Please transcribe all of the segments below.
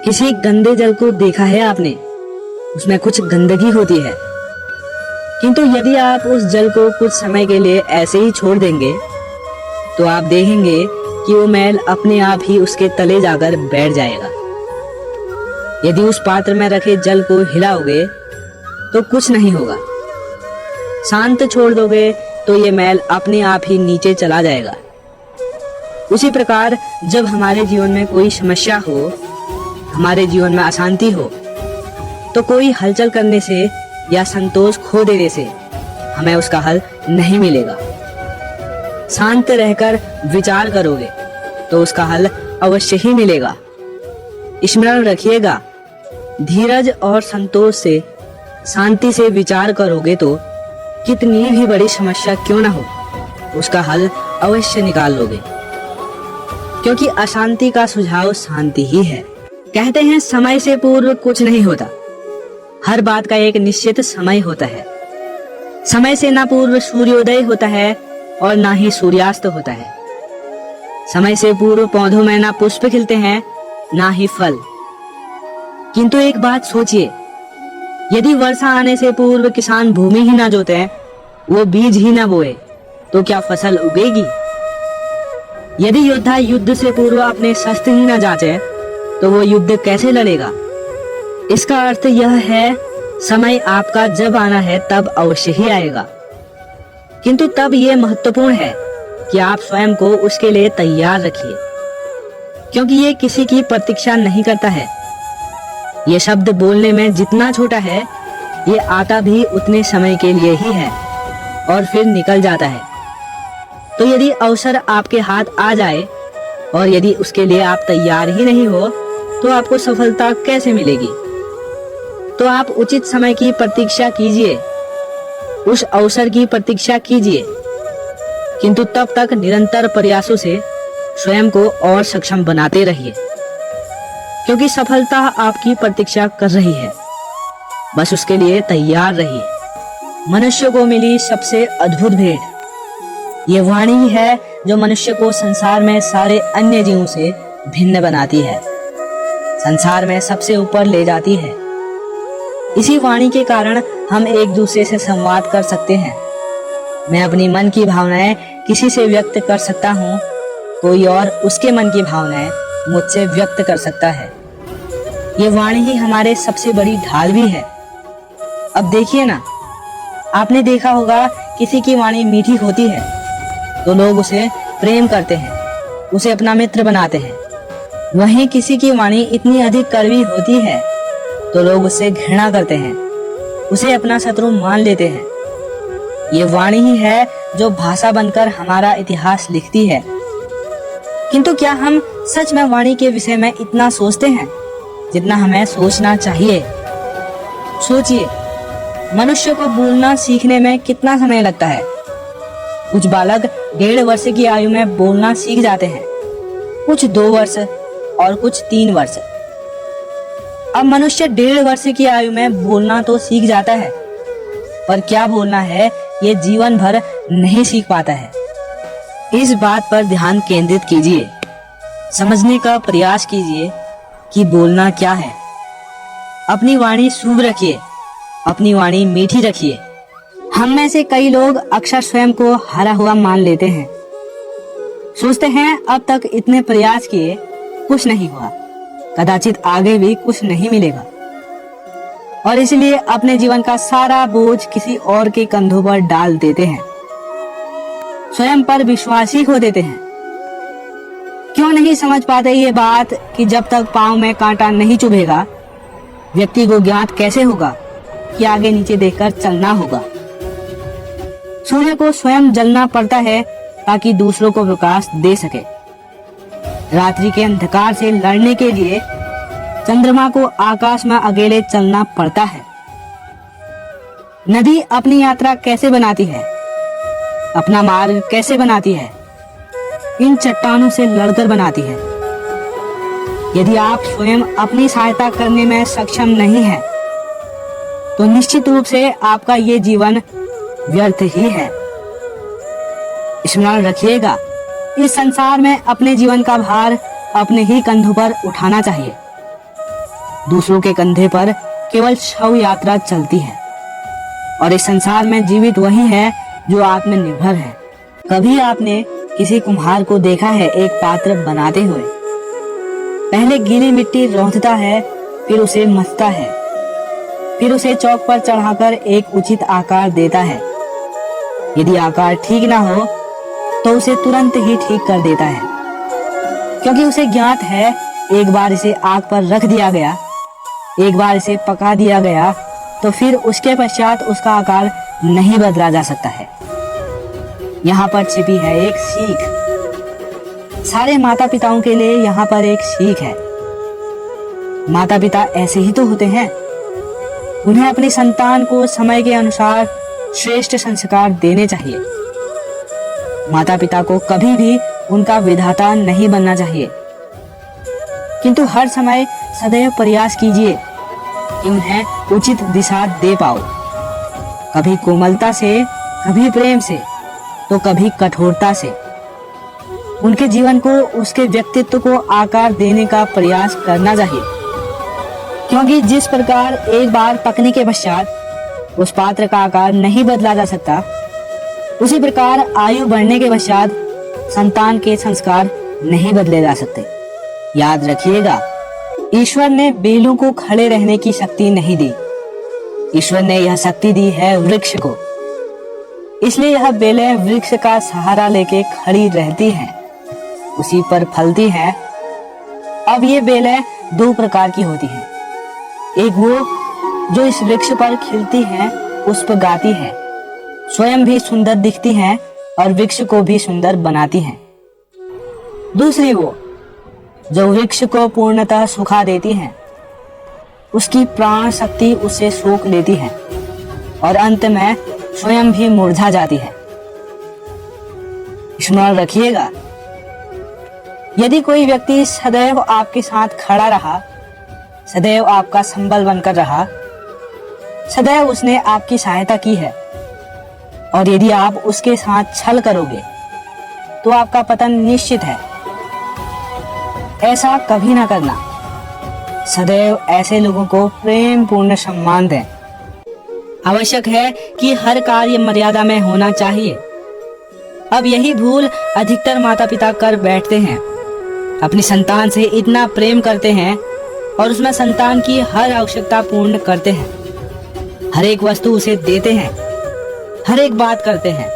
किसी गंदे जल को देखा है आपने? उसमें कुछ गंदगी होती है, किंतु यदि आप उस जल को कुछ समय के लिए ऐसे ही छोड़ देंगे तो आप देखेंगे कि वो मैल अपने आप ही उसके तले जाकर बैठ जाएगा। यदि उस पात्र में रखे जल को हिलाओगे तो कुछ नहीं होगा। शांत छोड़ दोगे तो ये मैल अपने आप ही नीचे चला जाएगा। उसी प्रकार जब हमारे जीवन में कोई समस्या हो, हमारे जीवन में अशांति हो, तो कोई हलचल करने से या संतोष खो देने से हमें उसका हल नहीं मिलेगा। शांत रहकर विचार करोगे तो उसका हल अवश्य ही मिलेगा। स्मरण रखिएगा, धीरज और संतोष से, शांति से विचार करोगे तो कितनी भी बड़ी समस्या क्यों ना हो, उसका हल अवश्य निकाल लोगे, क्योंकि अशांति का सुझाव शांति ही है। कहते हैं समय से पूर्व कुछ नहीं होता, हर बात का एक निश्चित समय होता है। समय से ना पूर्व सूर्योदय होता है और ना ही सूर्यास्त होता है। समय से पूर्व पौधों में ना पुष्प खिलते हैं ना ही फल। किंतु एक बात सोचिए, यदि वर्षा आने से पूर्व किसान भूमि ही ना जोते, वो बीज ही ना बोए, तो क्या फसल उगेगी? यदि योद्धा युद्ध से पूर्व अपने शस्त्र ही ना जांचे तो वो युद्ध कैसे लड़ेगा? इसका अर्थ यह है, समय आपका जब आना है तब अवश्य ही आएगा, किंतु तब ये महत्वपूर्ण है कि आप स्वयं को उसके लिए तैयार रखिए, क्योंकि ये किसी की प्रतीक्षा नहीं करता है। ये शब्द बोलने में जितना छोटा है, ये आता भी उतने समय के लिए ही है और फिर निकल जाता है। तो यदि अवसर आपके हाथ आ जाए और यदि उसके लिए आप तैयार ही नहीं हो, तो आपको सफलता कैसे मिलेगी? तो आप उचित समय की प्रतीक्षा कीजिए, उस अवसर की प्रतीक्षा कीजिए, किंतु तब तक निरंतर प्रयासों से स्वयं को और सक्षम बनाते रहिए, क्योंकि सफलता आपकी प्रतीक्षा कर रही है। बस उसके लिए तैयार रहिए। मनुष्य को मिली सबसे अद्भुत भेंट ये वाणी ही है जो मनुष्य को संसार में सारे अन्य जीवों से भिन्न बनाती है, संसार में सबसे ऊपर ले जाती है। इसी वाणी के कारण हम एक दूसरे से संवाद कर सकते हैं। मैं अपनी मन की भावनाएं किसी से व्यक्त कर सकता हूँ, कोई और उसके मन की भावनाएं मुझसे व्यक्त कर सकता है। ये वाणी ही हमारे सबसे बड़ी ढाल भी है। अब देखिए ना, आपने देखा होगा किसी की वाणी मीठी होती है तो लोग उसे प्रेम करते हैं, उसे अपना मित्र बनाते हैं। वहीं किसी की वाणी इतनी अधिक कड़वी होती है तो लोग उससे घृणा करते हैं, उसे अपना शत्रु मान लेते हैं। ये वाणी ही है जो भाषा बनकर हमारा इतिहास लिखती है। किंतु क्या हम सच में वाणी के विषय में इतना सोचते हैं जितना हमें सोचना चाहिए? सोचिए, मनुष्य को बोलना सीखने में कितना समय लगता है। कुछ बालक 1.5 वर्ष की आयु में बोलना सीख जाते हैं, कुछ 2 वर्ष और कुछ 3 वर्ष। अब मनुष्य 1.5 वर्ष की आयु में बोलना तो सीख जाता है, पर क्या बोलना है ये जीवन भर नहीं सीख पाता है। इस बात पर ध्यान केंद्रित कीजिए, समझने का प्रयास कीजिए कि बोलना क्या है। अपनी वाणी शुभ रखिए, अपनी वाणी मीठी रखिए। हम में से कई लोग अक्सर स्वयं को हारा हुआ मान लेते हैं, सोचते हैं अब तक इतने प्रयास किए कुछ नहीं हुआ, कदाचित आगे भी कुछ नहीं मिलेगा, और इसलिए अपने जीवन का सारा बोझ किसी और के कंधों पर डाल देते हैं, स्वयं पर विश्वास ही खो देते हैं। क्यों नहीं समझ पाते ये बात कि जब तक पांव में कांटा नहीं चुभेगा, व्यक्ति को ज्ञात कैसे होगा कि आगे नीचे देखकर चलना होगा। सूर्य को स्वयं जलना पड़ता है ताकि दूसरों को प्रकाश दे सके। रात्रि के अंधकार से लड़ने के लिए चंद्रमा को आकाश में अकेले चलना पड़ता है। नदी अपनी यात्रा कैसे बनाती है, अपना मार्ग कैसे बनाती है? इन चट्टानों से लड़कर बनाती है। यदि आप स्वयं अपनी सहायता करने में सक्षम नहीं हैं, तो निश्चित रूप से आपका ये जीवन व्यर्थ ही है। स्मरण रखिएगा, इस संसार में अपने जीवन का भार अपने ही कंधों पर उठाना चाहिए। दूसरों के कंधे पर केवल शव यात्रा चलती है और इस संसार में जीवित वही है जो आत्मनिर्भर है। कभी आपने किसी कुम्हार को देखा है एक पात्र बनाते हुए? पहले गीली मिट्टी रौंदता है, फिर उसे मथता है, फिर उसे चौक पर चढ़ाकर एक उचित आकार देता है। यदि आकार ठीक ना हो तो उसे तुरंत ही ठीक कर देता है, क्योंकि उसे ज्ञात है एक बार इसे आग पर रख दिया गया, एक बार इसे पका दिया गया तो फिर उसके पश्चात उसका आकार नहीं बदला जा सकता है। यहाँ पर छिपी है एक सीख। सारे माता पिताओं के लिए यहाँ पर एक सीख है। माता पिता ऐसे ही तो होते हैं। उन्हें अपनी संतान को समय के अनुसार श्रेष्ठ संस्कार देने चाहिए। माता पिता को कभी भी उनका विधाता नहीं बनना चाहिए, किंतु हर समय सदैव प्रयास कीजिए कि उन्हें उचित दिशा दे पाओ। कभी कोमलता से, कभी प्रेम से, तो कभी कठोरता से। उनके जीवन को, उसके व्यक्तित्व को आकार देने का प्रयास करना चाहिए, क्योंकि जिस प्रकार एक बार पकने के पश्चात उस पात्र का आकार नहीं बदला जा सकता, उसी प्रकार आयु बढ़ने के पश्चात संतान के संस्कार नहीं बदले जा सकते। याद रखिएगा, ईश्वर ने बेलों को खड़े रहने की शक्ति नहीं दी। ईश्वर ने यह शक्ति दी है वृक्ष को। इसलिए यह बेलें वृक्ष का सहारा लेके खड़ी रहती हैं, उसी पर फलती हैं। अब ये बेलें दो प्रकार की होती हैं। एक वो जो इस वृक्ष पर खिलती हैं, पुष्प गाती हैं, स्वयं भी सुंदर दिखती हैं और वृक्ष को भी सुंदर बनाती हैं। दूसरी वो जो वृक्ष को पूर्णतः सुखा देती हैं, उसकी प्राण शक्ति उसे सोख लेती है और अंत में स्वयं भी मुरझा जाती है। स्मरण रखिएगा, यदि कोई व्यक्ति सदैव आपके साथ खड़ा रहा, सदैव आपका संबल बनकर रहा, सदैव उसने आपकी सहायता की है, और यदि आप उसके साथ छल करोगे तो आपका पतन निश्चित है। ऐसा कभी ना करना। सदैव ऐसे लोगों को प्रेम पूर्ण सम्मान दें। आवश्यक है कि हर कार्य मर्यादा में होना चाहिए। अब यही भूल अधिकतर माता पिता कर बैठते हैं। अपनी संतान से इतना प्रेम करते हैं और उसमें संतान की हर आवश्यकता पूर्ण करते हैं। हर एक वस्तु उसे देते हैं, हर एक बात करते हैं,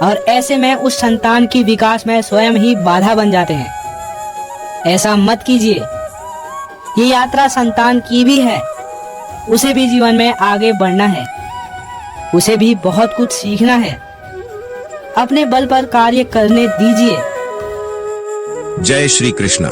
और ऐसे में उस संतान की विकास में स्वयं ही बाधा बन जाते हैं। ऐसा मत कीजिए। ये यात्रा संतान की भी है। उसे भी जीवन में आगे बढ़ना है, उसे भी बहुत कुछ सीखना है। अपने बल पर कार्य करने दीजिए। जय श्री कृष्ण।